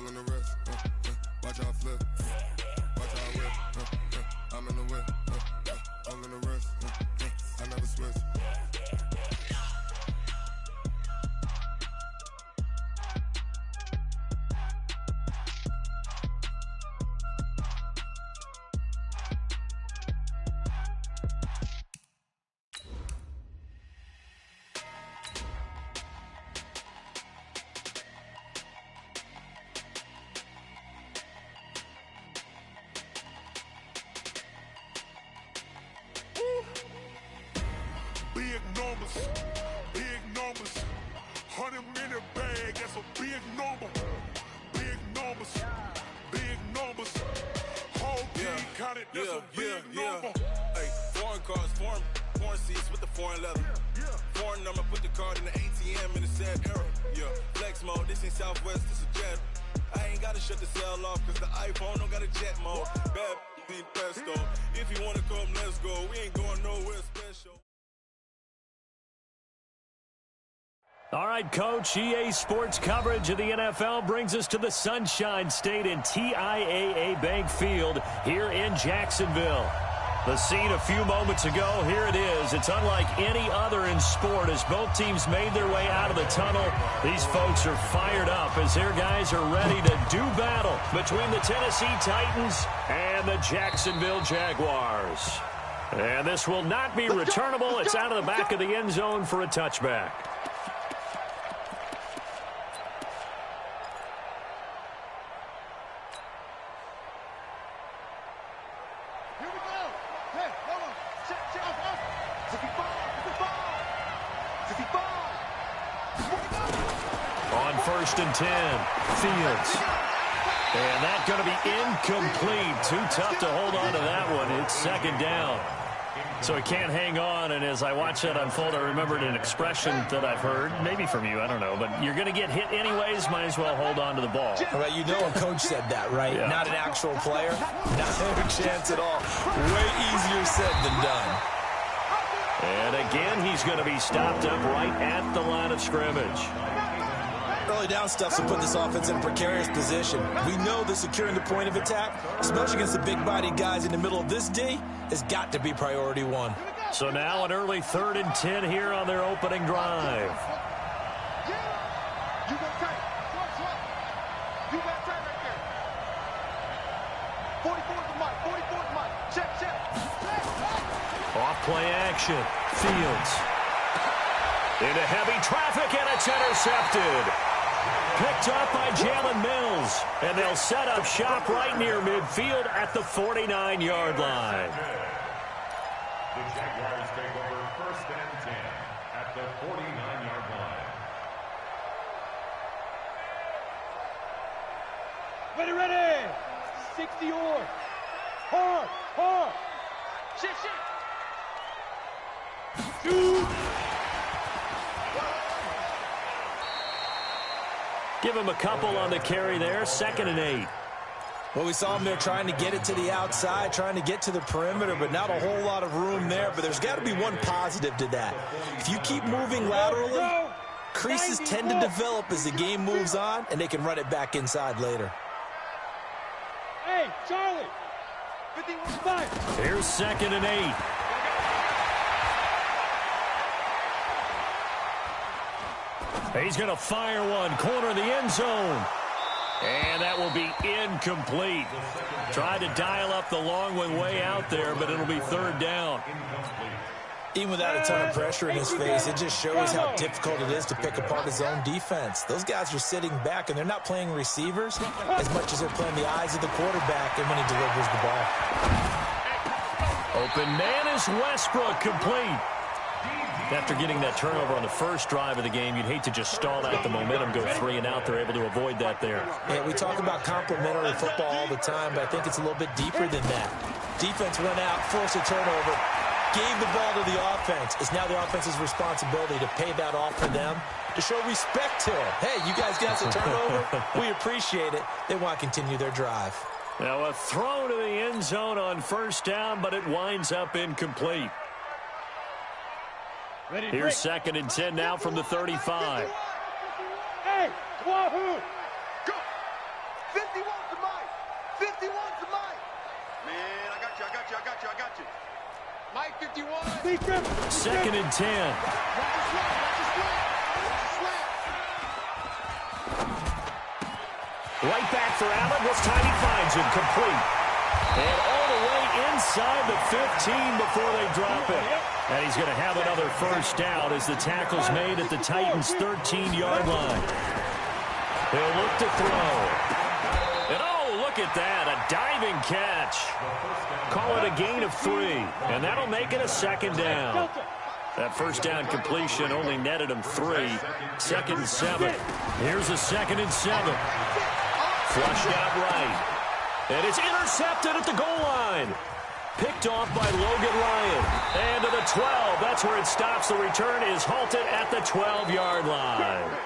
all in the wrist. Watch how I flip. Watch how I whip. I'm in the whip. All in the wrist. I never switch. Big numbers, 100-minute bag, that's a big number. Big numbers, whole team counted, that's a big number. Hey, foreign cars, foreign seats with the foreign leather. Foreign number, put the card in the ATM in the sad era. Yeah, flex mode, this ain't Southwest, this a jet. I ain't gotta shut the cell off, cause the iPhone don't got a jet mode. Bad need pesto, if you wanna come, let's go. We ain't going nowhere special. All right, Coach, EA Sports coverage of the NFL brings us to the Sunshine State and TIAA Bank Field here in Jacksonville. The scene a few moments ago, here it is. It's unlike any other in sport as both teams made their way out of the tunnel. These folks are fired up as their guys are ready to do battle between the Tennessee Titans and the Jacksonville Jaguars. And this will not be returnable. It's out of the back of the end zone for a touchback. First and 10, Fields. And that's going to be incomplete. Too tough to hold on to that one. It's second down. So he can't hang on, and as I watch that unfold, I remembered an expression that I've heard, maybe from you, I don't know, but you're going to get hit anyways, might as well hold on to the ball. Well, you know a coach said that, right? Yeah. Not an actual player. Not a chance at all. Way easier said than done. And again, he's going to be stopped up right at the line of scrimmage. Early down stuffs will put this offense in a precarious position. We know that securing the point of attack, especially against the big-bodied guys in the middle of this D, has got to be priority one. So now an early 3rd and 10 here on their opening drive. Off play action. Fields. Into heavy traffic, and it's intercepted. Picked up by Jalen Mills. And they'll set up shop right near midfield at the 49-yard line. The Jaguars take over 1st and 10 at the 49-yard line. Ready! 60 yards. Hard. Shit. Shoot. Give him a couple on the carry there. 2nd and 8. Well, we saw him there trying to get it to the outside, trying to get to the perimeter, but not a whole lot of room there. But there's got to be one positive to that. If you keep moving laterally, creases tend to develop as the game moves on, and they can run it back inside later. Hey, Charlie. 51-5. Here's 2nd and 8. He's going to fire one, corner of the end zone. And that will be incomplete. Tried to dial up the long one way out there, but it'll be 3rd down. Even without a ton of pressure in his face, it just shows how difficult it is to pick apart his own defense. Those guys are sitting back, and they're not playing receivers as much as they're playing the eyes of the quarterback and when he delivers the ball. Open man is Westbrook, complete. After getting that turnover on the first drive of the game, you'd hate to just stall out the momentum, go 3 and out. They're able to avoid that there. Yeah, we talk about complementary football all the time, but I think it's a little bit deeper than that. Defense went out, forced a turnover, gave the ball to the offense. It's now the offense's responsibility to pay that off for them, to show respect to them. Hey, you guys got the turnover. We appreciate it. They want to continue their drive. Now a throw to the end zone on 1st down, but it winds up incomplete. Here's 2nd and 10 now from the 35. Hey, Wahoo! Go! 51's the Mike. 51's the Mike. Man, I got you. Mike 51. Second and 10. Right back for Allen. This time he finds him complete. And all the way inside the 15 before they drop it. And he's going to have another first down as the tackle's made at the Titans' 13-yard line. He'll look to throw. And oh, look at that, a diving catch. Call it a gain of 3, and that'll make it a second down. That first down completion only netted him 3. Second and 7. Here's a second and 7. Flushed out right. And it's intercepted at the goal line. Picked off by Logan Ryan. And to the 12. That's where it stops. The return is halted at the 12-yard line.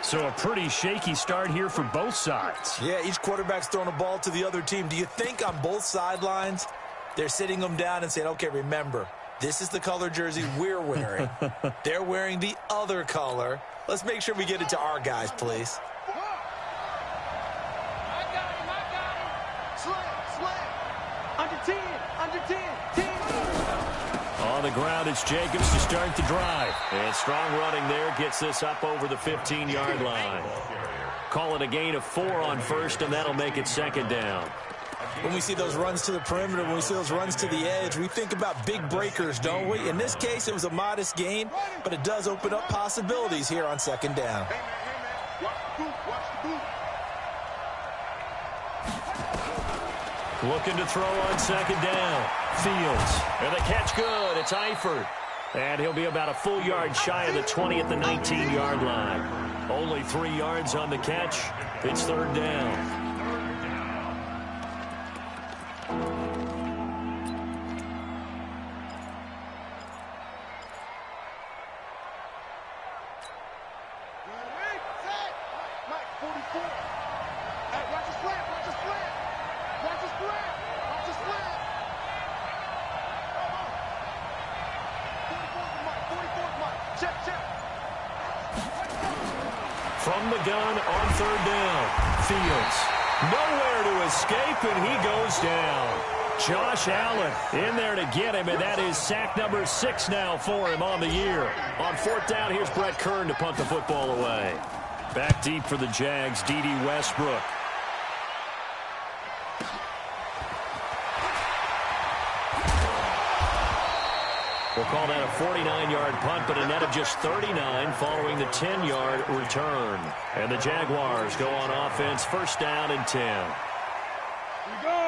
So a pretty shaky start here for both sides. Yeah, each quarterback's throwing a ball to the other team. Do you think on both sidelines they're sitting them down and saying, okay, remember, this is the color jersey we're wearing. They're wearing the other color. Let's make sure we get it to our guys, please. On the ground, it's Jacobs to start the drive. And strong running there gets this up over the 15-yard line. Call it a gain of 4 on first, and that'll make it second down. When we see those runs to the perimeter, when we see those runs to the edge, we think about big breakers, don't we? In this case, it was a modest gain, but it does open up possibilities here on second down. Looking to throw on second down. Fields. And the catch good. It's Eifert. And he'll be about a full yard shy of the 20 at the 19-yard line. Only 3 yards on the catch. It's third down. From the gun on third down. Fields. Nowhere to escape, and he goes down. Josh Allen in there to get him, and that is sack number 6 now for him on the year. On fourth down, here's Brett Kern to punt the football away. Back deep for the Jags, D.D. Westbrook. We'll call that a 49-yard punt, but a net of just 39 following the 10-yard return. And the Jaguars go on offense, first down and 10.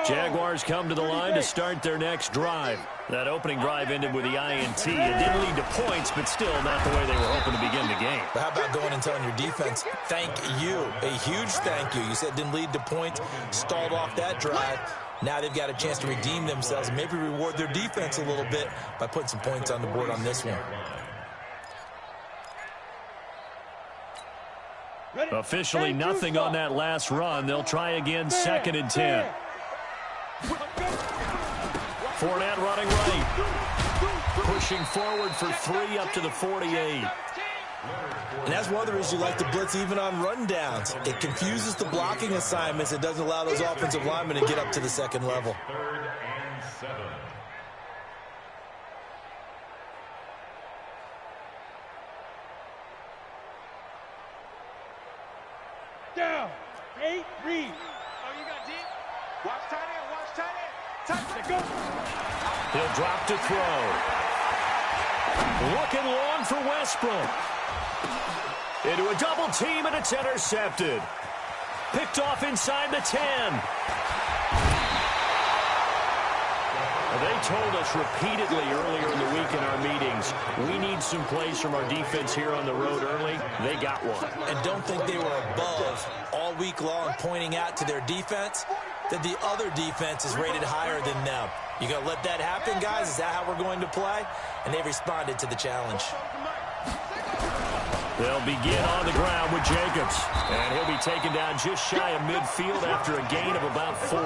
Jaguars come to the line to start their next drive. That opening drive ended with the INT. It didn't lead to points, but still not the way they were hoping to begin the game. But how about going and telling your defense, thank you, a huge thank you. You said it didn't lead to points, stalled off that drive. Now they've got a chance to redeem themselves and maybe reward their defense a little bit by putting some points on the board on this one. Officially nothing on that last run. They'll try again, second and 10. Fournette running right. Pushing forward for 3 up to the 48. And that's one of the reasons you like to blitz even on rundowns. It confuses the blocking assignments. It doesn't allow those offensive linemen to get up to the second level. Third and 7. Down. 8, read. Oh, you got deep? Watch tight end, watch tight end. Tight end, go. He'll drop to throw. Looking long for Westbrook. Into a double team, and it's intercepted. Picked off inside the 10. They told us repeatedly earlier in the week in our meetings, we need some plays from our defense here on the road early. They got one. And don't think they were above all week long pointing out to their defense that the other defense is rated higher than them. You going to let that happen, guys? Is that how we're going to play? And they responded to the challenge. They'll begin on the ground with Jacobs. And he'll be taken down just shy of midfield after a gain of about 4.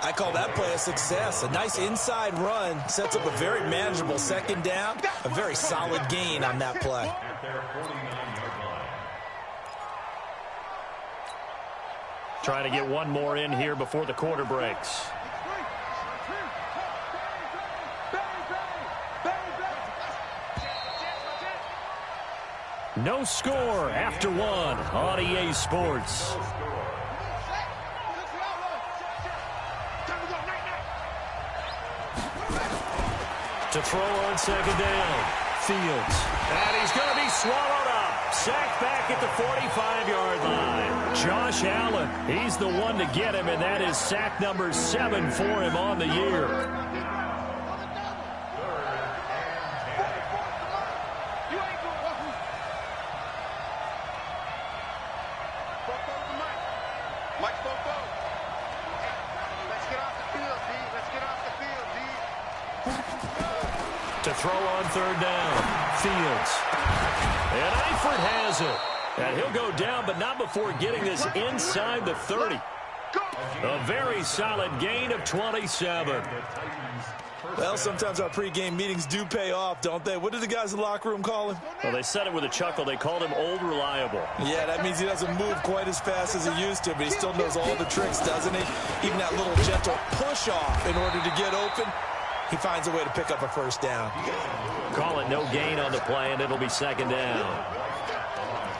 I call that play a success. A nice inside run sets up a very manageable second down. A very solid gain on that play. At their 49-yard line. trying to get one more in here before the quarter breaks. No score after one on EA Sports. To throw on second down. Fields. And he's going to be swallowed up. Sacked back at the 45-yard line. Josh Allen, he's the one to get him, and that is sack number 7 for him on the year. To throw on third down. Fields. And Eifert has it. And he'll go down, but not before getting this inside the 30. A very solid gain of 27. Well, sometimes our pregame meetings do pay off, don't they? What did the guys in the locker room call him? Well, they said it with a chuckle. They called him Old Reliable. Yeah, that means he doesn't move quite as fast as he used to, but he still knows all the tricks, doesn't he? Even that little gentle push-off in order to get open. He finds a way to pick up a first down. Call it no gain on the play, and it'll be second down.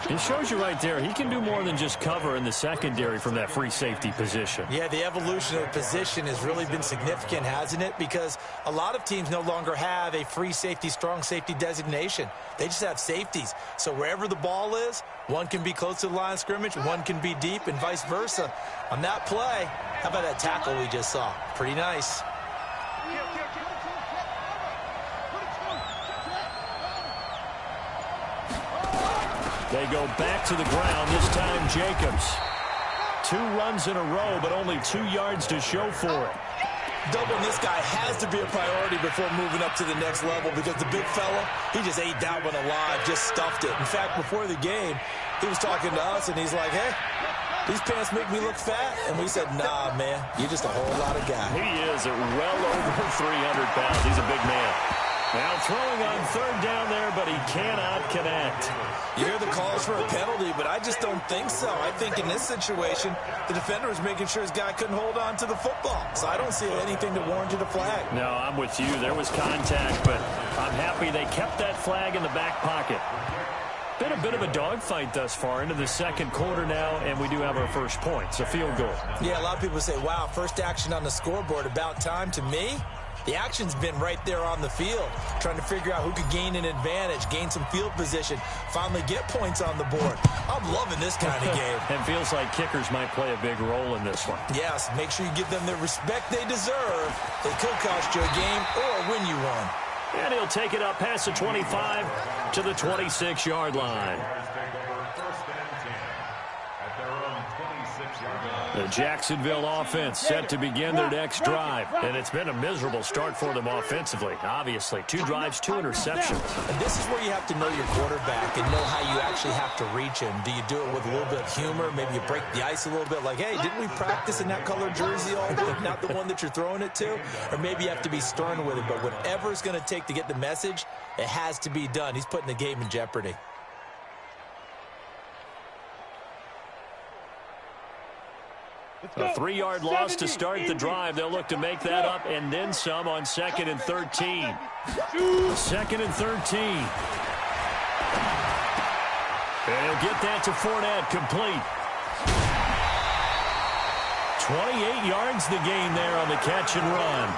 It shows you right there, he can do more than just cover in the secondary from that free safety position. Yeah, the evolution of the position has really been significant, hasn't it? Because a lot of teams no longer have a free safety, strong safety designation. They just have safeties. So wherever the ball is, one can be close to the line of scrimmage, one can be deep, and vice versa. On that play, how about that tackle we just saw? Pretty nice. They go back to the ground, this time Jacobs. 2 runs in a row, but only 2 yards to show for it. Doubling this guy has to be a priority before moving up to the next level because the big fella, he just ate that one alive, just stuffed it. In fact, before the game, he was talking to us, and he's like, hey, these pants make me look fat. And we said, nah, man, you're just a whole lot of guy. He is at well over 300 pounds. He's a big man. Now throwing on third down there, but he cannot connect. You hear the calls for a penalty, but I just don't think so. I think in this situation, the defender was making sure his guy couldn't hold on to the football. So I don't see anything that warranted a flag. No, I'm with you. There was contact, but I'm happy they kept that flag in the back pocket. Been a bit of a dogfight thus far into the second quarter now, and we do have our first points, a field goal. Yeah, a lot of people say, wow, first action on the scoreboard, about time. To me, the action's been right there on the field, trying to figure out who could gain an advantage, gain some field position, finally get points on the board. I'm loving this kind of game. It feels like kickers might play a big role in this one. Yes, make sure you give them the respect they deserve. They could cost you a game or win you one. And he'll take it up past the 25 to the 26-yard line. The Jacksonville offense set to begin their next drive. And it's been a miserable start for them offensively. Obviously, 2 drives, 2 interceptions. And this is where you have to know your quarterback and know how you actually have to reach him. Do you do it with a little bit of humor? Maybe you break the ice a little bit like, hey, didn't we practice in that colored jersey all week? Not the one that you're throwing it to? Or maybe you have to be stern with it. But whatever it's going to take to get the message, it has to be done. He's putting the game in jeopardy. A 3-yard loss to start the drive. They'll look to make that up and then some on 2nd and 13. 2nd and 13. And he'll get that to Fournette, complete. 28 yards the gain there on the catch and run.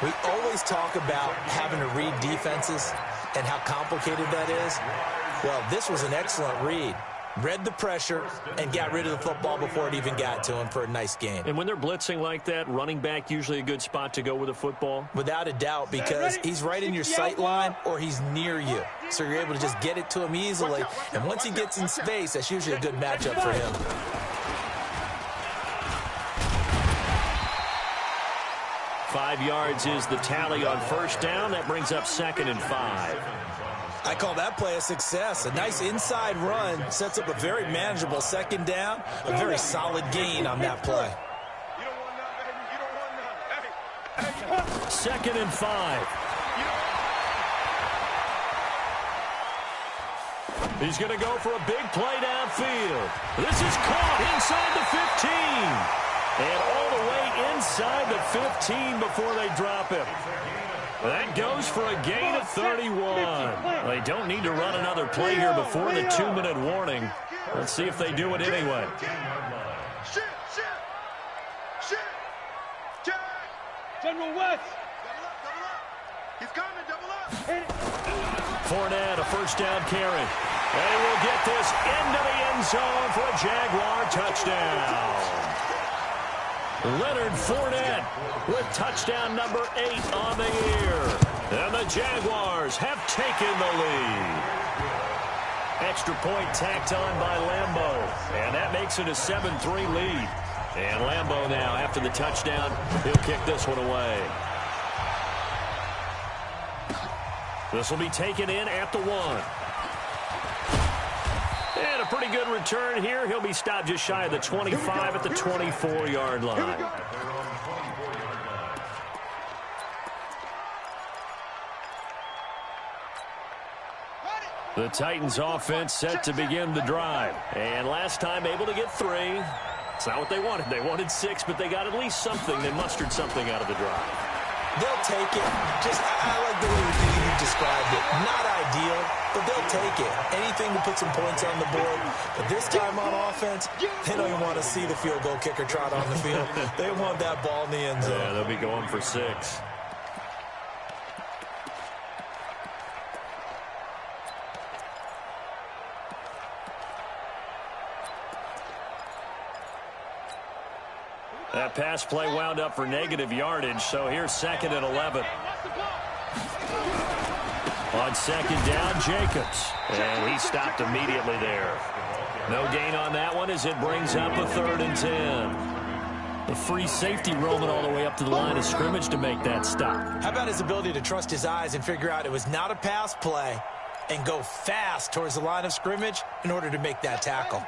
We always talk about having to read defenses and how complicated that is. Well, this was an excellent read. Read the pressure and got rid of the football before it even got to him for a nice game. And when they're blitzing like that, running back usually a good spot to go with a football? Without a doubt, because he's right in your sight line or he's near you. So you're able to just get it to him easily. And once he gets in space, that's usually a good matchup for him. Five yards is the tally on first down. That brings up 2nd and 5. I call that play a success. A nice inside run sets up a very manageable second down. A very solid gain on that play. You don't want none, baby. You don't want none. Hey. 2nd and 5. He's going to go for a big play downfield. This is caught inside the 15. And all the way inside the 15 before they drop him. That goes for a gain of 31. They don't need to run another play here before the 2-minute warning. Let's see if they do it anyway. General West. Double up. He's coming, double up. Fournette, a first down carry. They will get this into the end zone for a Jaguar touchdown. Leonard Fournette with touchdown number 8 on the year. And the Jaguars have taken the lead. Extra point tacked on by Lambeau. And that makes it a 7-3 lead. And Lambeau now, after the touchdown, he'll kick this one away. This will be taken in at the 1. And a pretty good return here. He'll be stopped just shy of the 25 at the 24-yard line. The Titans offense set to begin the drive. And last time able to get 3. It's not what they wanted. They wanted 6, but they got at least something. They mustered something out of the drive. They'll take it. I like the way you described it. Not ideal, but they'll take it. Anything to put some points on the board. But this time on offense, they don't even want to see the field goal kicker trot on the field. They want that ball in the end zone. Yeah, they'll be going for 6. That pass play wound up for negative yardage, so here's 2nd and 11. On 2nd down, Jacobs. And he stopped immediately there. No gain on that one as it brings up a 3rd and 10. The free safety roaming all the way up to the line of scrimmage to make that stop. How about his ability to trust his eyes and figure out it was not a pass play and go fast towards the line of scrimmage in order to make that tackle?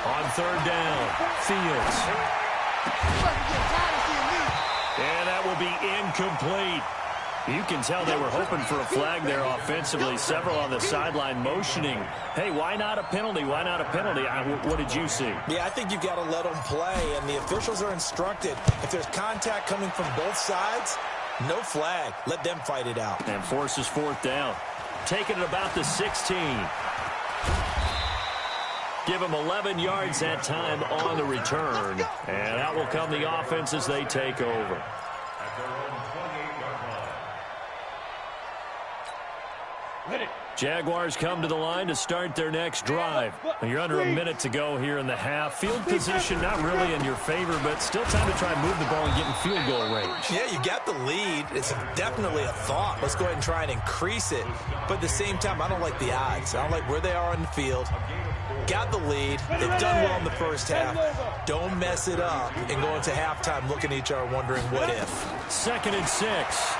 On 3rd down, Fields. And that will be incomplete. You can tell they were hoping for a flag there offensively. Several on the sideline motioning. Hey, why not a penalty? Why not a penalty? What did you see? Yeah, I think you've got to let them play, and the officials are instructed. If there's contact coming from both sides, no flag. Let them fight it out. And forces 4th down. Taking it about the 16. Give them 11 yards that time on the return. And out will come the offense as they take over. Jaguars come to the line to start their next drive. You're under a minute to go here in the half. Field position not really in your favor, but still time to try and move the ball and get in field goal range. Yeah, you got the lead. It's definitely a thought. Let's go ahead and try and increase it. But at the same time, I don't like the odds. I don't like where they are on the field. Got the lead. They've done well in the first half. Don't mess it up and go into halftime looking at each other wondering what if. 2nd and 6.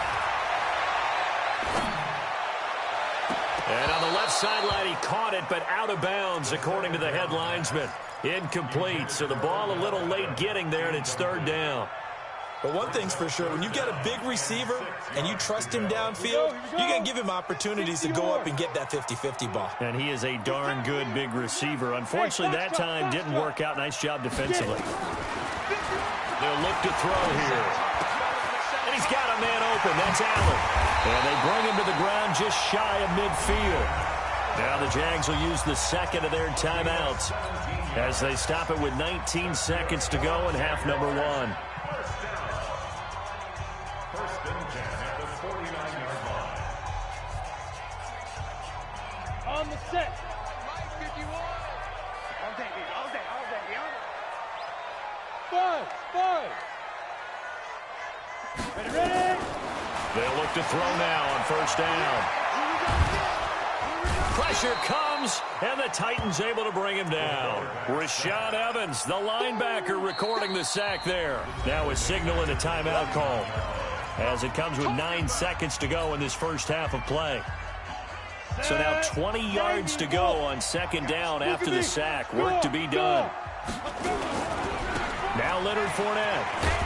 And on the left sideline, he caught it, but out of bounds, according to the head linesman. Incomplete, so the ball a little late getting there, and it's 3rd down. But one thing's for sure, when you've got a big receiver and you trust him downfield, you're going to give him opportunities to go up and get that 50-50 ball. And he is a darn good big receiver. Unfortunately, that time didn't work out. Nice job defensively. They'll look to throw here. And he's got a man open. That's Allen. And they bring him to the ground just shy of midfield. Now the Jags will use the 2nd of their timeouts as they stop it with 19 seconds to go in half number 1. First and 10 at the 49-yard line. On the set. Mike 51. All day. 5. Ready. They'll look to throw now on 1st down. Pressure comes, and the Titans able to bring him down. Rashad Evans, the linebacker, recording the sack there. Now a signal and a timeout call as it comes with 9 seconds to go in this first half of play. So now 20 yards to go on second down after the sack. Work to be done. Now Leonard Fournette.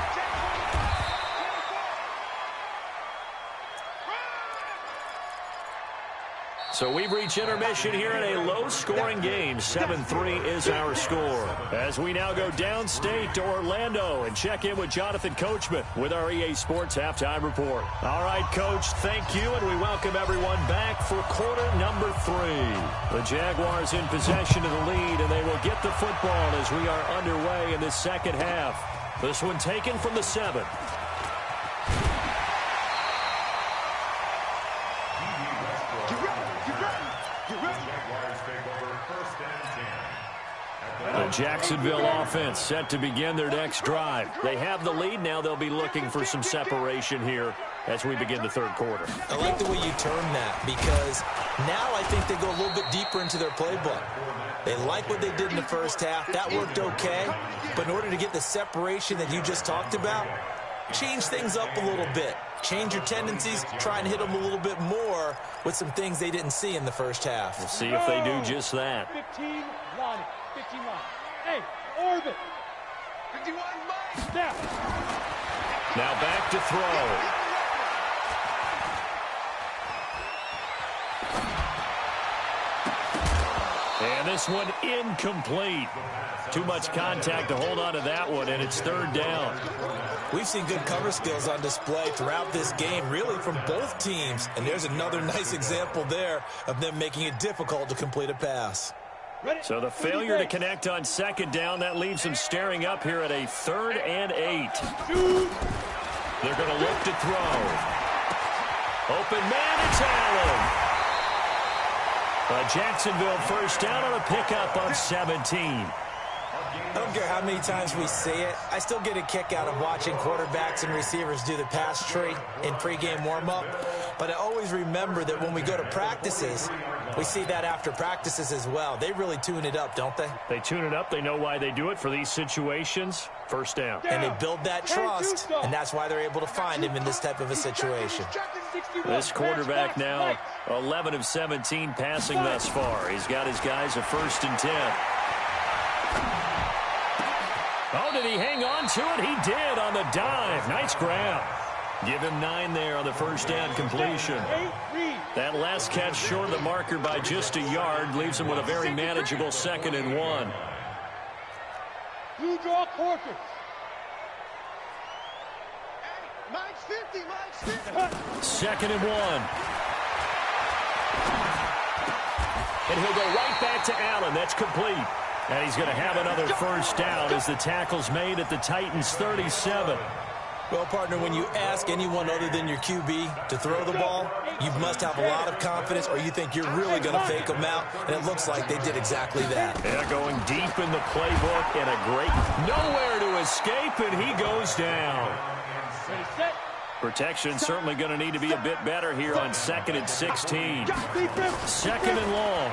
So we've reached intermission here in a low-scoring game. 7-3 is our score. As we now go downstate to Orlando and check in with Jonathan Coachman with our EA Sports Halftime Report. All right, Coach, thank you, and we welcome everyone back for quarter number 3. The Jaguars in possession of the lead, and they will get the football as we are underway in the second half. This one taken from the 7. The Jacksonville offense set to begin their next drive. They have the lead. Now they'll be looking for some separation here as we begin the third quarter. I like the way you term that, because now I think they go a little bit deeper into their playbook. They like what they did in the first half. That worked okay. But in order to get the separation that you just talked about, change things up a little bit. Change your tendencies. Try and hit them a little bit more with some things they didn't see in the first half. We'll see if they do just that. 15 line. 15 line. Hey, orbit. 51 Mike. Now back to throw. And this one incomplete. Too much contact to hold on to that one, and it's third down. We've seen good cover skills on display throughout this game, really from both teams. And there's another nice example there of them making it difficult to complete a pass. So the failure to connect on second down, that leaves them staring up here at a 3rd and 8. They're going to look to throw. Open man, it's Allen. A Jacksonville first down on a pickup of 17. I don't care how many times we say it, I still get a kick out of watching quarterbacks and receivers do the pass tree in pregame warm-up. But I always remember that when we go to practices, we see that after practices as well. They really tune it up, don't they? They tune it up. They know why they do it for these situations. First down. And they build that trust, and that's why they're able to find him in this type of a situation. This quarterback now 11 of 17 passing thus far. He's got his guys a 1st and 10. Oh, did he hang on to it? He did on the dive. Nice grab. Give him 9 there on the first down completion. That last catch short of the marker by just a yard leaves him with a very manageable 2nd and 1. Blue draw quarters. Mike's 50, Mike's 50. 2nd and 1. And he'll go right back to Allen. That's complete. And he's going to have another first down as the tackle's made at the Titans' 37. Well, partner, when you ask anyone other than your QB to throw the ball, you must have a lot of confidence, or you think you're really going to fake them out, and it looks like they did exactly that. Yeah, going deep in the playbook, and a great nowhere to escape, and he goes down. Protection certainly going to need to be a bit better here on 2nd and 16. 2nd and long.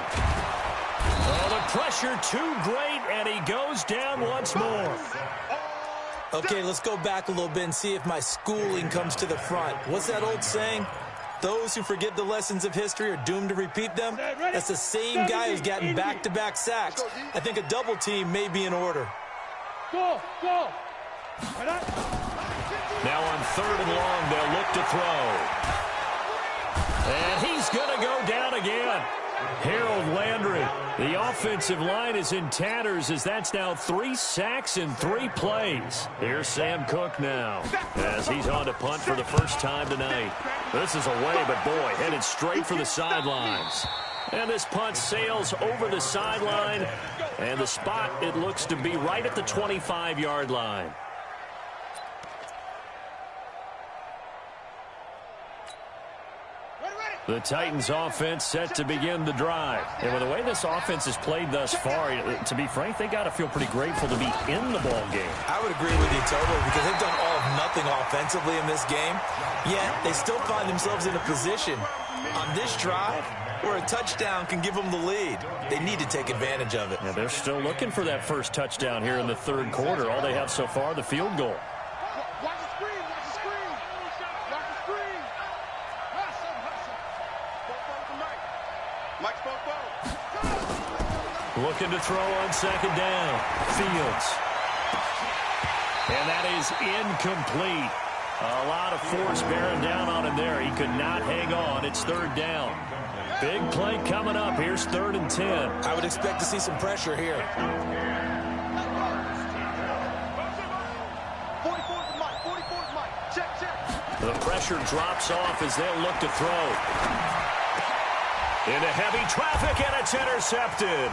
Oh, the pressure too great, and he goes down once more. Okay, let's go back a little bit and see if my schooling comes to the front. What's that old saying? Those who forget the lessons of history are doomed to repeat them. That's the same guy who's gotten back-to-back sacks. I think a double team may be in order. Go, go. Now on 3rd and long, they'll look to throw. And he's going to go down again. Harold Landry. The offensive line is in tatters as that's now 3 sacks in 3 plays. Here's Sam Cook now as he's on to punt for the first time tonight. This is away, but boy, headed straight for the sidelines. And this punt sails over the sideline, and the spot, it looks to be right at the 25-yard line. The Titans offense set to begin the drive. And with the way this offense has played thus far, to be frank, they got to feel pretty grateful to be in the ball game. I would agree with you totally, because they've done all of nothing offensively in this game. Yet they still find themselves in a position on this drive where a touchdown can give them the lead. They need to take advantage of it. Yeah, they're still looking for that first touchdown here in the 3rd quarter. All they have so far, the field goal. Watch the screen, watch the screen. Watch the screen. Hustle, hustle. Go for Mike. Mike's both. Looking to throw on second down. Fields. And that is incomplete. A lot of force bearing down on him there. He could not hang on. It's third down. Big play coming up. Here's 3rd and 10. I would expect to see some pressure here. 44's Mike. 44's Mike. Check. The pressure drops off as they'll look to throw. Into heavy traffic, and it's intercepted.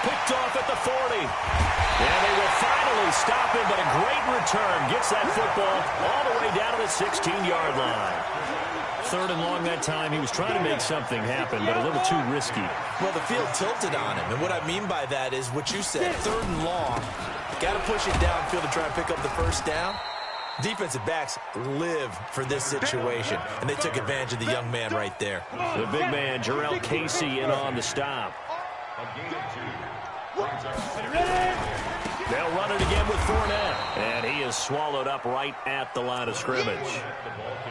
Picked off at the 40. And they will finally stop him, but a great return. Gets that football all the way down to the 16-yard line. 3rd and long that time. He was trying to make something happen, but a little too risky. Well, the field tilted on him, and what I mean by that is what you said, 3rd and long. Got to push it downfield to try and pick up the first down. Defensive backs live for this situation, and they took advantage of the young man right there. The big man, Jarrell Casey, in on the stop. They'll run it again with Fournette, and he is swallowed up right at the line of scrimmage.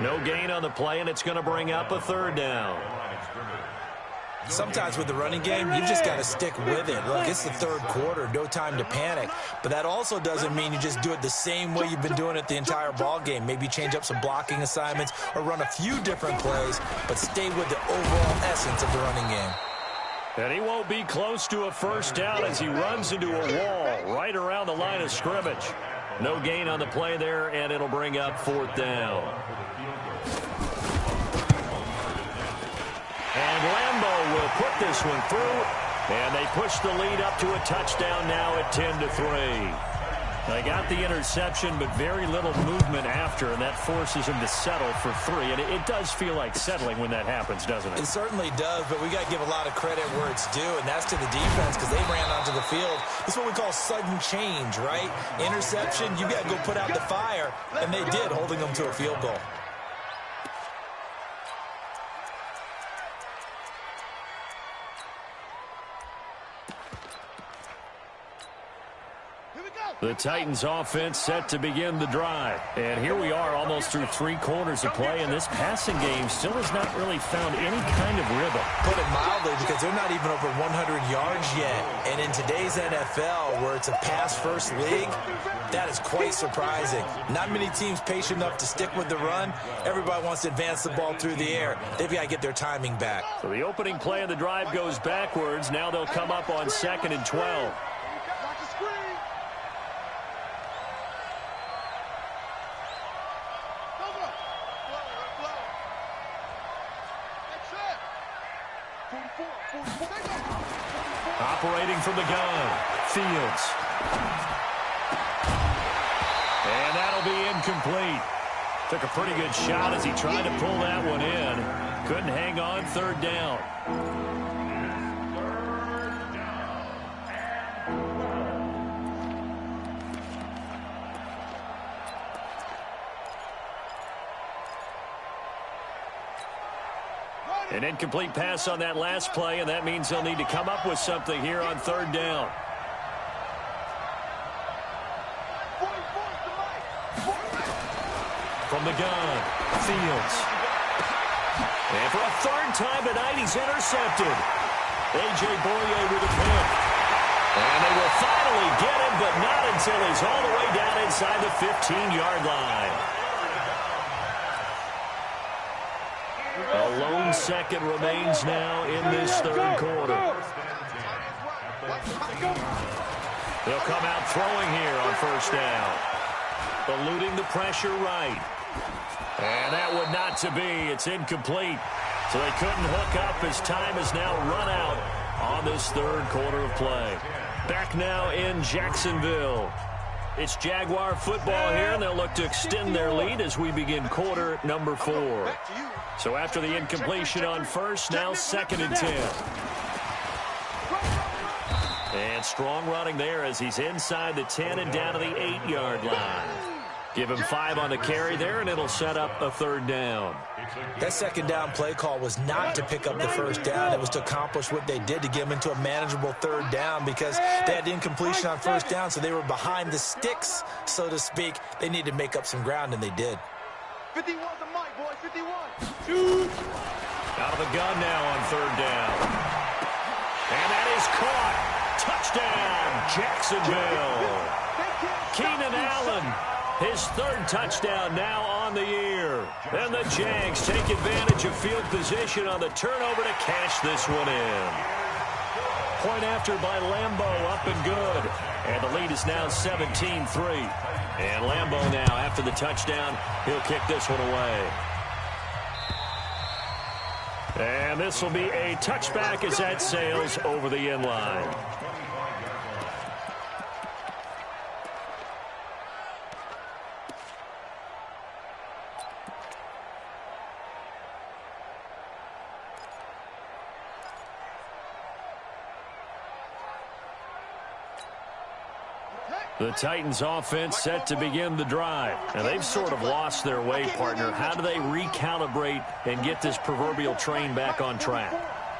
No gain on the play, and it's going to bring up a 3rd down. Sometimes with the running game, you've just got to stick with it. Look, it's the 3rd quarter, no time to panic. But that also doesn't mean you just do it the same way you've been doing it the entire ball game. Maybe change up some blocking assignments or run a few different plays, but stay with the overall essence of the running game. And he won't be close to a first down as he runs into a wall right around the line of scrimmage. No gain on the play there, and it'll bring up 4th down. And Lambeau will put this one through, and they push the lead up to a touchdown now at 10-3. They got the interception, but very little movement after, and that forces him to settle for 3. And it does feel like settling when that happens, doesn't it? It certainly does, but we got to give a lot of credit where it's due, and that's to the defense because they ran onto the field. This is what we call sudden change, right? Interception, you got to go put out the fire, and they did, holding them to a field goal. The Titans offense set to begin the drive. And here we are almost through 3 quarters of play, and this passing game still has not really found any kind of rhythm. Put it mildly, because they're not even over 100 yards yet. And in today's NFL, where it's a pass-first league, that is quite surprising. Not many teams patient enough to stick with the run. Everybody wants to advance the ball through the air. They've got to get their timing back. So the opening play of the drive goes backwards. Now they'll come up on 2nd and 12. Operating from the gun, Fields. And that'll be incomplete. Took a pretty good shot as he tried to pull that one in. Couldn't hang on, 3rd down. An incomplete pass on that last play, and that means they'll need to come up with something here on 3rd down. From the gun, Fields. And for a 3rd time tonight, he's intercepted. A.J. Boye with a pick. And they will finally get him, but not until he's all the way down inside the 15-yard line. A lone second remains now in this 3rd quarter. They'll come out throwing here on 1st down. Eluding the pressure right. And that would not to be. It's incomplete. So they couldn't hook up as time has now run out on this 3rd quarter of play. Back now in Jacksonville. It's Jaguar football here, and they'll look to extend their lead as we begin quarter number 4. So after the incompletion on 1st, now 2nd and 10. And strong running there as he's inside the 10 and down to the 8-yard line. Give him 5 on the carry there, and it'll set up a 3rd down. That 2nd down play call was not to pick up the 1st down. It was to accomplish what they did to get them into a manageable 3rd down because they had incompletion on 1st down, so they were behind the sticks, so to speak. They needed to make up some ground, and they did. 51 to Mike, boy, 51. Shoot! Out of the gun now on 3rd down. And that is caught. Touchdown, Jacksonville. Keenan Allen, his 3rd touchdown now on the year. And the Jags take advantage of field position on the turnover to cash this one in. Point after by Lambeau, up and good. And the lead is now 17-3. And Lambeau now, after the touchdown, he'll kick this one away. And this will be a touchback as that sails over the end line. The Titans offense set to begin the drive. And they've sort of lost their way, partner. How do they recalibrate and get this proverbial train back on track?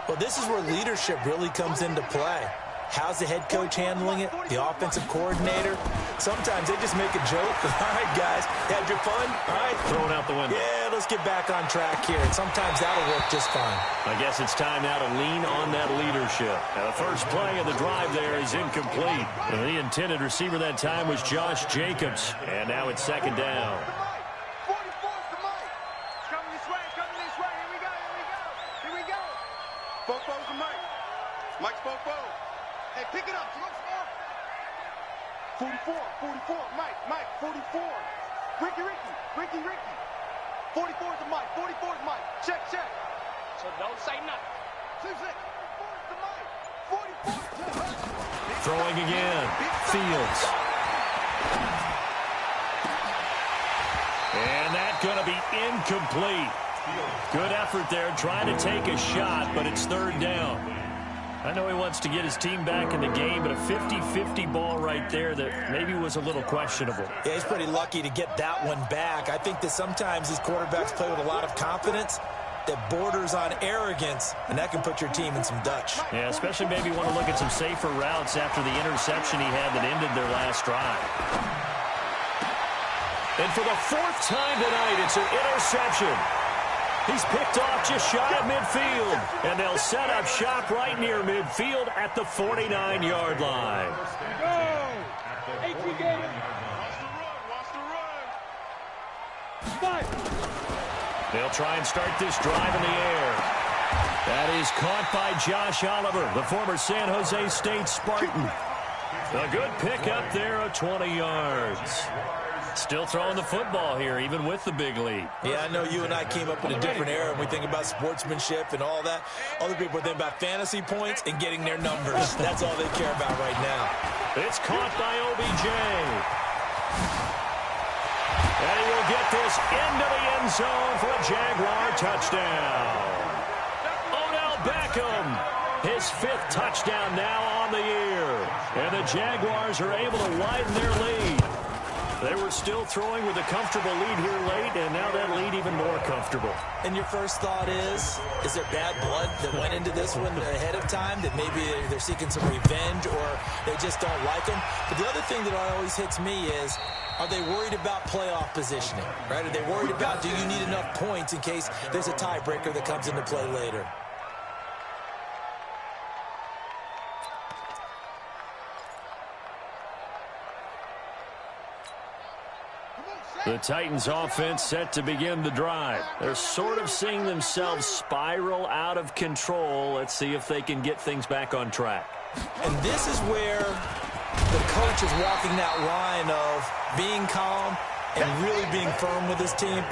Well, this is where leadership really comes into play. How's the head coach handling it? The offensive coordinator? Sometimes they just make a joke. All right, guys, had your fun? All right. Throwing out the window. Yeah, let's get back on track here. And sometimes that'll work just fine. I guess it's time now to lean on that leadership. Now, the first play of the drive there is incomplete. And the intended receiver that time was Josh Jacobs. And now it's 2nd down. Mike's Fofo. Hey, pick it up. 44, Mike, 44. Ricky. 44 to Mike, 44 to Mike. Check. So don't say nothing. 44 to Mike. Throwing again. Fields. And that's going to be incomplete. Good effort there, trying to take a shot, but it's 3rd down. I know he wants to get his team back in the game, but a 50-50 ball right there that maybe was a little questionable. Yeah, he's pretty lucky to get that one back. I think that sometimes these quarterbacks play with a lot of confidence that borders on arrogance, and that can put your team in some Dutch. Yeah, especially maybe want to look at some safer routes after the interception he had that ended their last drive. And for the 4th time tonight, it's an interception. He's picked off just shy of midfield, and they'll set up shop right near midfield at the 49-yard line. They'll try and start this drive in the air. That is caught by Josh Oliver, the former San Jose State Spartan. A good pickup there of 20 yards. Still throwing the football here, even with the big lead. Yeah, I know you and I came up in a different era, and we think about sportsmanship and all that. Other people think about fantasy points and getting their numbers. That's all they care about right now. It's caught by OBJ. And he will get this into the end zone for a Jaguar touchdown. Odell Beckham, his 5th touchdown now on the year. And the Jaguars are able to widen their lead. They were still throwing with a comfortable lead here late, and now that lead even more comfortable. And your first thought is there bad blood that went into this one ahead of time, that maybe they're seeking some revenge or they just don't like them? But the other thing that always hits me is, are they worried about playoff positioning, right? Are they worried about, do you need enough points in case there's a tiebreaker that comes into play later? The Titans offense set to begin the drive. They're sort of seeing themselves spiral out of control. Let's see if they can get things back on track. And this is where the coach is walking that line of being calm and really being firm with his team.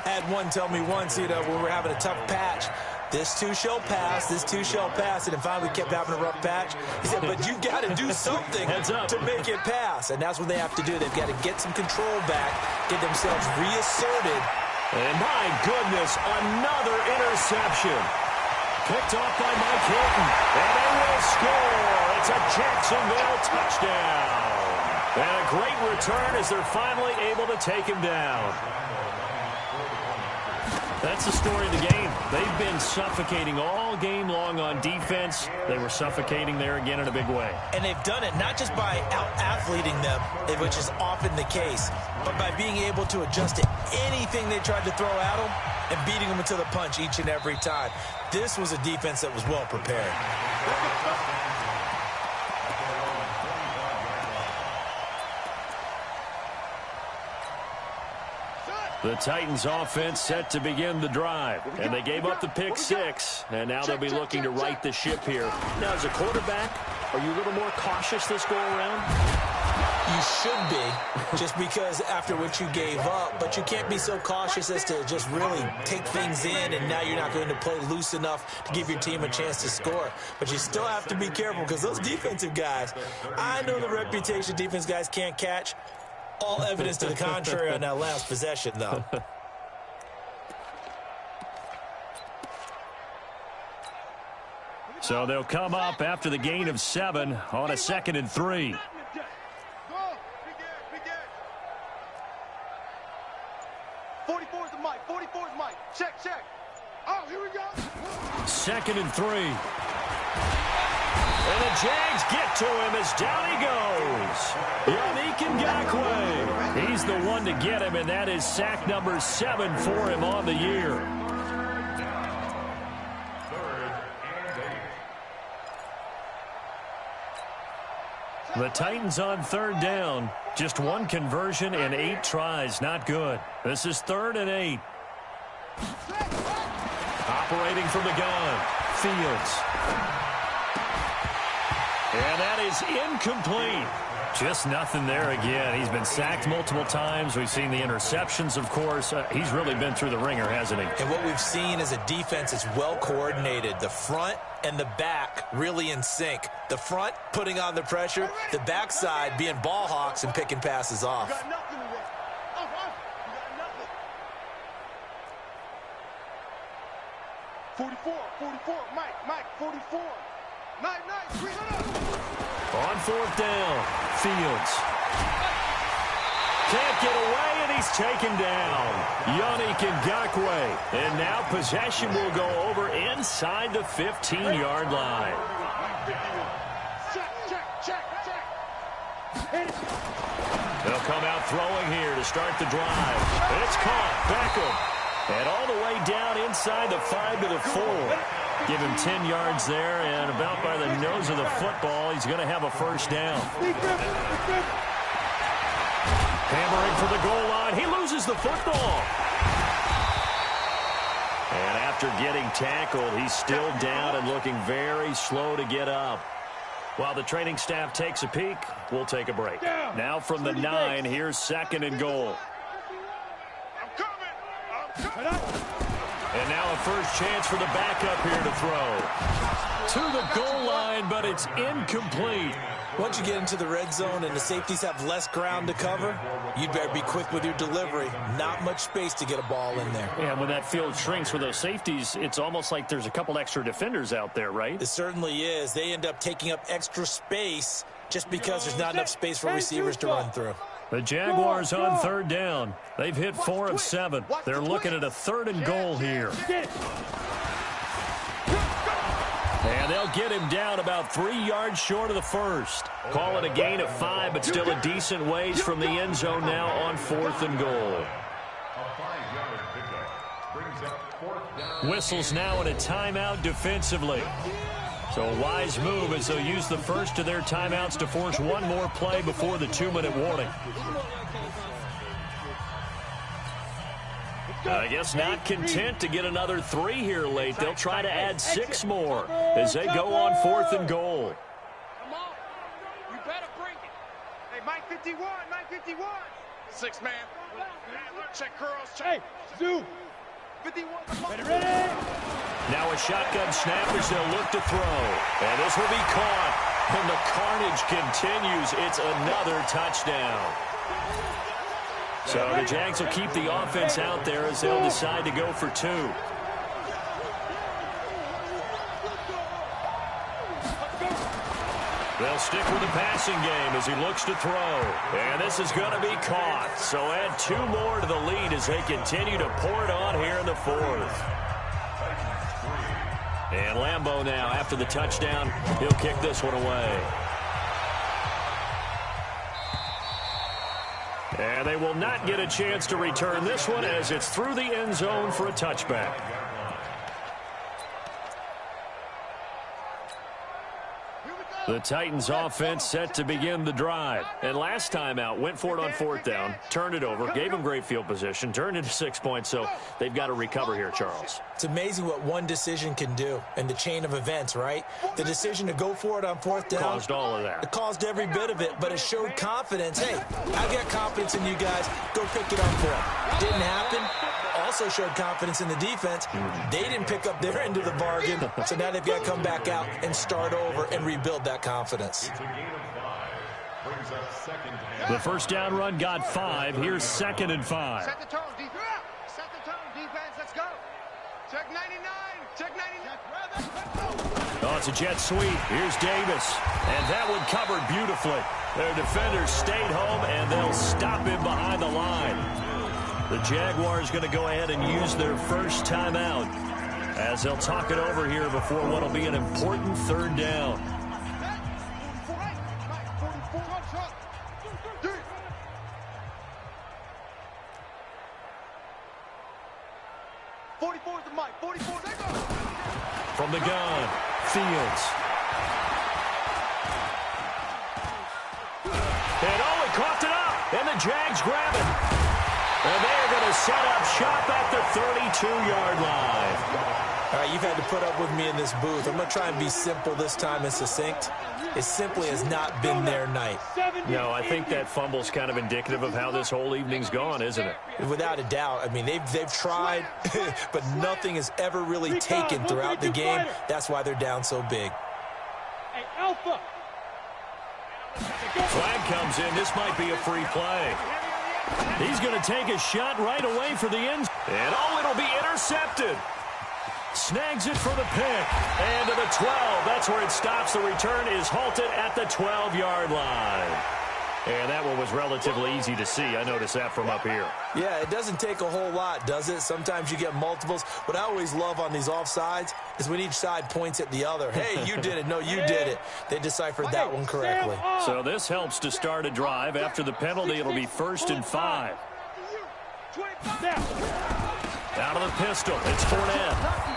I had one tell me once, when we're having a tough patch, this too shall pass, this too shall pass. And finally we kept having a rough patch. He said, but you got to do something to make it pass. And that's what they have to do. They've got to get some control back, get themselves reasserted. And my goodness, another interception. Picked off by Mike Hilton. And they will score. It's a Jacksonville touchdown. And a great return as they're finally able to take him down. That's the story of the game. They've been suffocating all game long on defense. They were suffocating there again in a big way. And they've done it not just by out-athleting them, which is often the case, but by being able to adjust to anything they tried to throw at them and beating them to the punch each and every time. This was a defense that was well prepared. The Titans offense set to begin the drive, and they gave up the pick six, and now they'll be looking to right the ship here. Now, as a quarterback, are you a little more cautious this go-around? You should be, just because after what you gave up, but you can't be so cautious as to just really take things in, and now you're not going to play loose enough to give your team a chance to score. But you still have to be careful, because those defensive guys, I know the reputation defense guys can't catch. All evidence to the contrary on that last possession, though. So they'll come up after the gain of 7 on a 2nd and 3. 44's the mic. 44's mic. Check, check. Oh, here we go. 2nd and 3. And the Jags get to him as down he goes. Yannick Ngakoue. He's the one to get him, and that is sack number 7 for him on the year. The Titans on 3rd down. Just 1 conversion and 8 tries. Not good. This is 3rd and 8. Operating from the gun. Fields. And that is incomplete. Just nothing there again. He's been sacked multiple times. We've seen the interceptions, of course. He's really been through the ringer, hasn't he? And what we've seen is a defense that's well coordinated. The front and the back really in sync. The front putting on the pressure. The backside being ball hawks and picking passes off. You got nothing today. You got nothing. 44, Mike, 44. Nice, bring it up. On 4th down, Fields. Can't get away, and he's taken down. Yannick Ngakoue. And now possession will go over inside the 15-yard line. Check. They'll come out throwing here to start the drive. It's caught. Beckham. And all the way down inside the 5 to the 4. Give him 10 yards there, and about by the nose of the football, he's going to have a first down. Hammering for the goal line. He loses the football. And after getting tackled, he's still down and looking very slow to get up. While the training staff takes a peek, we'll take a break. Now from the 9, here's 2nd and goal. And now a first chance for the backup here to throw. To the goal line, but it's incomplete. Once you get into the red zone and the safeties have less ground to cover, you'd better be quick with your delivery. Not much space to get a ball in there. Yeah, when that field shrinks with those safeties, it's almost like there's a couple extra defenders out there, right? It certainly is. They end up taking up extra space just because there's not enough space for receivers to run through. The Jaguars on 3rd down. They've hit 4 of 7. They're looking at a 3rd and goal here. And they'll get him down about 3 yards short of the first. Call it a gain of 5, but still a decent ways from the end zone now on 4th and goal. Whistles now in a timeout defensively. So a wise move as they'll use the first of their timeouts to force one more play before the 2-minute warning. I guess not content to get another 3 here late. They'll try to add 6 more as they go on 4th and goal. Come on. You better bring it. Hey, Mike 51. 6 man. Check curls, check. Hey, Zoo. 51. Ready? Now a shotgun snap as they'll look to throw. And this will be caught. And the carnage continues. It's another touchdown. So the Jags will keep the offense out there as they'll decide to go for 2. They'll stick with the passing game as he looks to throw. And this is going to be caught. So add 2 more to the lead as they continue to pour it on here in the 4th. And Lambeau now, after the touchdown, he'll kick this one away. And they will not get a chance to return this one as it's through the end zone for a touchback. The Titans offense set to begin the drive. And last time out, went for it on 4th down, turned it over, gave them great field position, turned into 6 points, so they've got to recover here, Charles. It's amazing what one decision can do in the chain of events, right? The decision to go for it on 4th down. Caused all of that. It caused every bit of it, but it showed confidence. Hey, I've got confidence in you guys. Go pick it up for it. Didn't happen. Also showed confidence in the defense. They didn't pick up their end of the bargain, so now they've got to come back out and start over and rebuild that confidence. The first down run got 5. Here's 2nd and 5. Set the tone, defense. Set the tone, defense. Let's go. Check 99. Check 99. Oh, it's a jet sweep. Here's Davis. And that one covered beautifully. Their defenders stayed home, and they'll stop him behind the line. The Jaguars going to go ahead and use their first timeout as they'll talk it over here before what will be an important 3rd down. From the gun, Fields. And he coughed it up, and the Jags grab it. And they're going to set up shop at the 32-yard line. All right, you've had to put up with me in this booth. I'm going to try and be simple this time and succinct. It simply has not been their night. No, I think that fumble's kind of indicative of how this whole evening's gone, isn't it? Without a doubt. I mean, they've tried, but nothing has ever really taken throughout the game. That's why they're down so big. Hey, Alpha. Flag comes in. This might be a free play. He's going to take a shot right away for the end. And, it'll be intercepted. Snags it for the pick. And to the 12. That's where it stops. The return is halted at the 12-yard line. And that one was relatively easy to see. I noticed that from up here. Yeah, it doesn't take a whole lot, does it? Sometimes you get multiples. What I always love on these offsides is when each side points at the other. Hey, you did it. No, you did it. They deciphered that one correctly. So this helps to start a drive. After the penalty, it'll be 1st and 5. Out of the pistol. It's Fournette.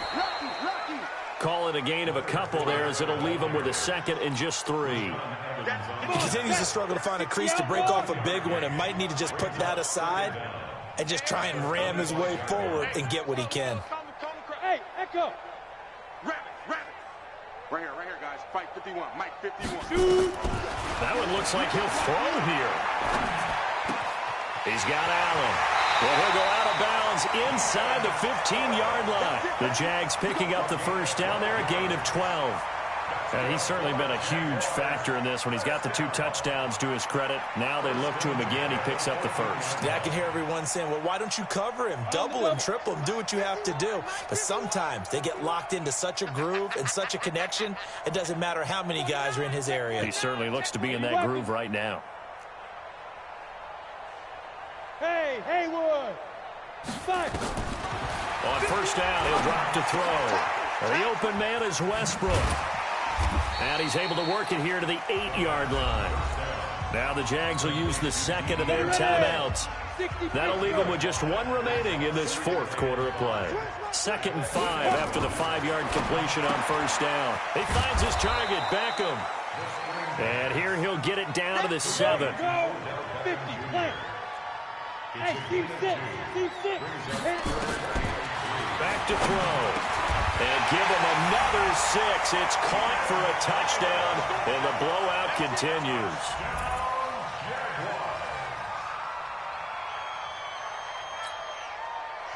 Call it a gain of a couple there as it'll leave him with a 2nd and just 3. He continues to struggle to find a crease to break off a big one and might need to just put that aside and just try and ram his way forward and get what he can. Hey, Echo. Rabbit. Right here, guys. Fight 51. Mike 51. Shoot. That one looks like he'll throw here. He's got Allen. Well, he'll go out of bounds inside the 15-yard line. The Jags picking up the first down there, a gain of 12. And he's certainly been a huge factor in this when he's got the 2 touchdowns to his credit. Now they look to him again. He picks up the first. Yeah, I can hear everyone saying, well, why don't you cover him? Double him, triple him, do what you have to do. But sometimes they get locked into such a groove and such a connection, it doesn't matter how many guys are in his area. He certainly looks to be in that groove right now. Hey, Haywood. 5. On first down, he'll drop to throw. The open man is Westbrook. And he's able to work it here to the 8-yard line. Now the Jags will use the 2nd of their timeouts. That'll leave them with just 1 remaining in this 4th quarter of play. 2nd and 5 after the 5-yard completion on first down. He finds his target, Beckham. And here he'll get it down to the 7. 50, play. Hey, C6. Back to throw. And give him another 6. It's caught for a touchdown, and the blowout continues.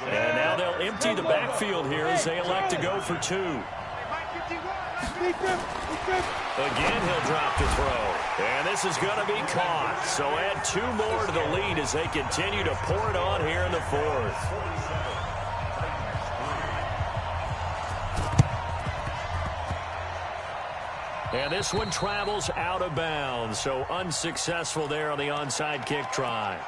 And now they'll empty the backfield here as they elect to go for 2. Again, he'll drop to throw. And this is going to be caught. So add 2 more to the lead as they continue to pour it on here in the 4th. And this one travels out of bounds, so unsuccessful there on the onside kick try.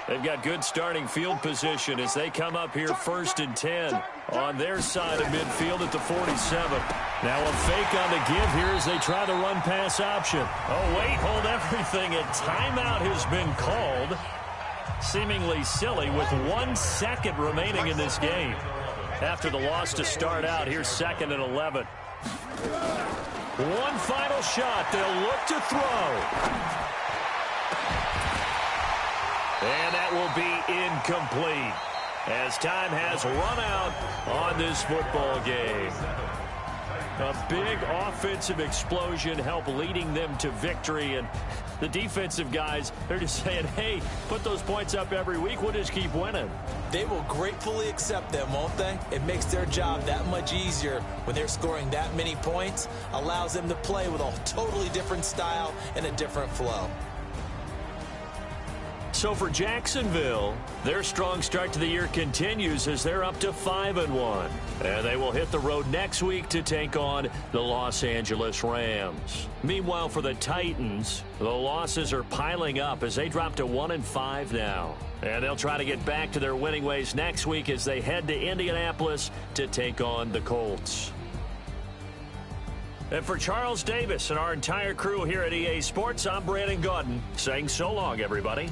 They've got good starting field position as they come up here 1st and 10 on their side of midfield at the 47. Now a fake on the give here as they try the run-pass option. Oh, wait, hold everything. A timeout has been called. Seemingly silly with 1 second remaining in this game. After the loss to start out, here's 2nd and 11. One final shot. They'll look to throw. And that will be incomplete as time has run out on this football game. A big offensive explosion helped leading them to victory. And the defensive guys, they're just saying, hey, put those points up every week. We'll just keep winning. They will gratefully accept them, won't they? It makes their job that much easier when they're scoring that many points. Allows them to play with a totally different style and a different flow. So for Jacksonville, their strong start to the year continues as they're up to 5-1. And they will hit the road next week to take on the Los Angeles Rams. Meanwhile, for the Titans, the losses are piling up as they drop to 1-5 now. And they'll try to get back to their winning ways next week as they head to Indianapolis to take on the Colts. And for Charles Davis and our entire crew here at EA Sports, I'm Brandon Gaudin saying so long, everybody.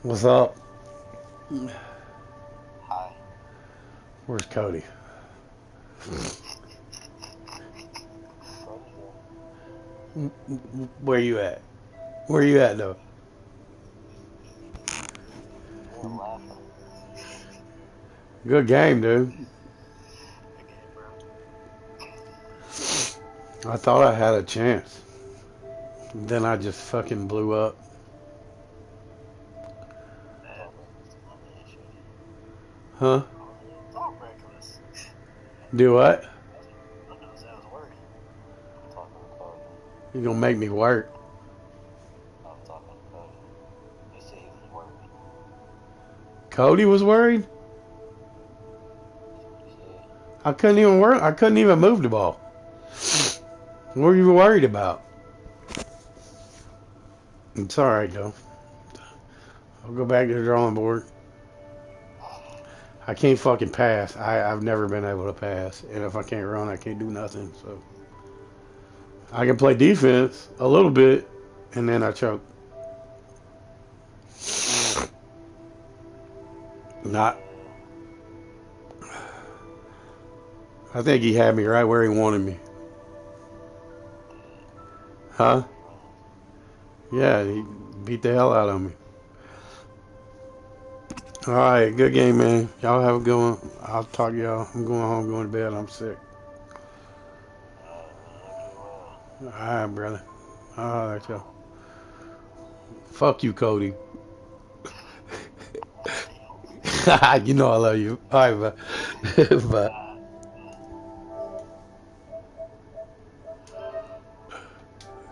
What's up? Hi. Where's Cody? Where you at? Where you at, though? Good game, dude. I thought I had a chance. Then I just fucking blew up. Huh? Do what? You're gonna make me work. Cody was worried? I couldn't even work. I couldn't even move the ball. What were you worried about? It's alright though. I'll go back to the drawing board. I can't fucking pass. I've never been able to pass. And if I can't run, I can't do nothing. So I can play defense a little bit, and then I choke. Not. I think he had me right where he wanted me. Huh? Yeah, he beat the hell out of me. All right, good game, man. Y'all have a good one. I'll talk to y'all. I'm going home, going to bed. I'm sick. All right, brother. All right, y'all. Fuck you, Cody. You know I love you. All right, bye. Bye.